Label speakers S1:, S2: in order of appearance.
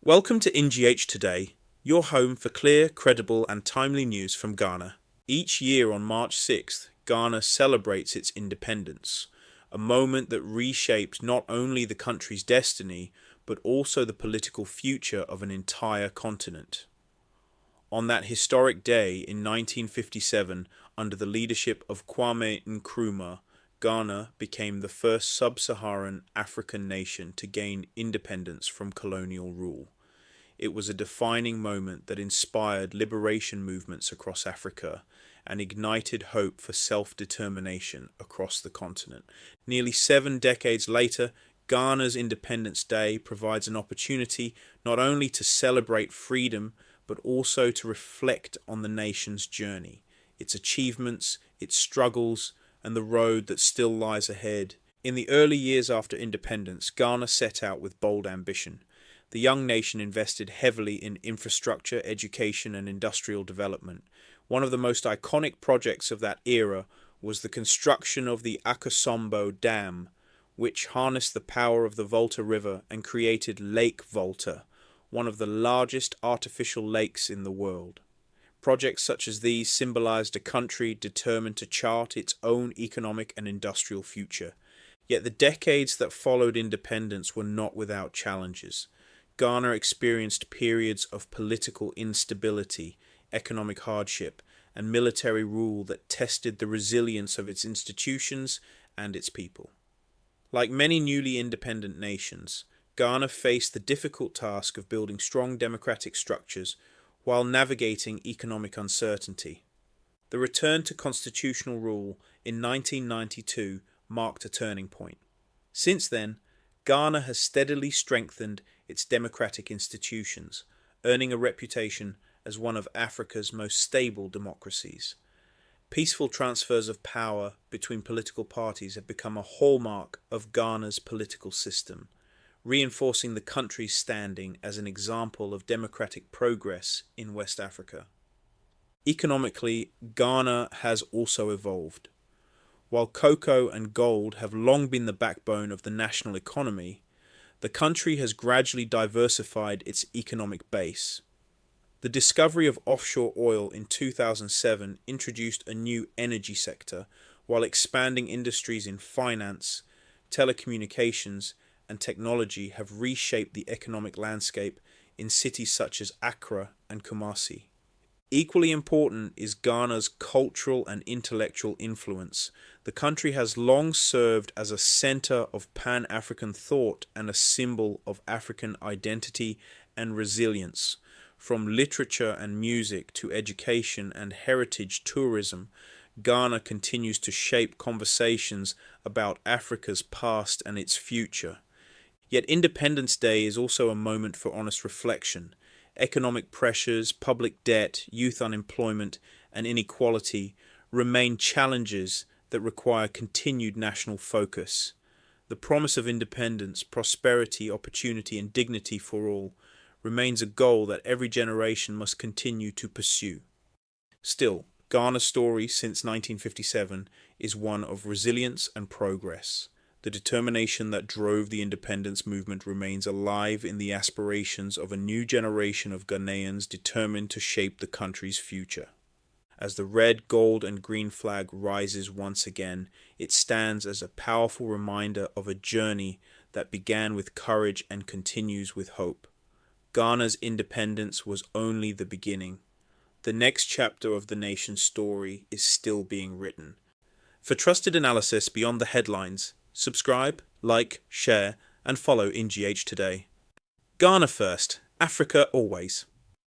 S1: Welcome to NGH Today, your home for clear, credible and timely news from Ghana. Each year on March 6th, Ghana celebrates its independence, a moment that reshaped not only the country's destiny, but also the political future of an entire continent. On that historic day in 1957, under the leadership of Kwame Nkrumah, Ghana became the first sub-Saharan African nation to gain independence from colonial rule. It was a defining moment that inspired liberation movements across Africa and ignited hope for self-determination across the continent. Nearly 7 decades later, Ghana's Independence Day provides an opportunity not only to celebrate freedom, but also to reflect on the nation's journey, its achievements, its struggles, and the road that still lies ahead. In the early years after independence, Ghana set out with bold ambition. The young nation invested heavily in infrastructure, education, and industrial development. One of the most iconic projects of that era was the construction of the Akosombo Dam, which harnessed the power of the Volta River and created Lake Volta, one of the largest artificial lakes in the world. Projects such as these symbolized a country determined to chart its own economic and industrial future. Yet the decades that followed independence were not without challenges. Ghana experienced periods of political instability, economic hardship, and military rule that tested the resilience of its institutions and its people. Like many newly independent nations, Ghana faced the difficult task of building strong democratic structures while navigating economic uncertainty. The return to constitutional rule in 1992 marked a turning point. Since then, Ghana has steadily strengthened its democratic institutions, earning a reputation as one of Africa's most stable democracies. Peaceful transfers of power between political parties have become a hallmark of Ghana's political system, reinforcing the country's standing as an example of democratic progress in West Africa. Economically, Ghana has also evolved. While cocoa and gold have long been the backbone of the national economy, the country has gradually diversified its economic base. The discovery of offshore oil in 2007 introduced a new energy sector, while expanding industries in finance, telecommunications, and technology have reshaped the economic landscape in cities such as Accra and Kumasi. Equally important is Ghana's cultural and intellectual influence. The country has long served as a center of Pan-African thought and a symbol of African identity and resilience. From literature and music to education and heritage tourism, Ghana continues to shape conversations about Africa's past and its future. Yet Independence Day is also a moment for honest reflection. Economic pressures, public debt, youth unemployment, and inequality remain challenges that require continued national focus. The promise of independence, prosperity, opportunity, and dignity for all remains a goal that every generation must continue to pursue. Still, Ghana's story since 1957 is one of resilience and progress. The determination that drove the independence movement remains alive in the aspirations of a new generation of Ghanaians determined to shape the country's future. As the red, gold, and green flag rises once again, it stands as a powerful reminder of a journey that began with courage and continues with hope. Ghana's independence was only the beginning. The next chapter of the nation's story is still being written. For trusted analysis beyond the headlines, subscribe, like, share, and follow NGH Today. Ghana first, Africa always.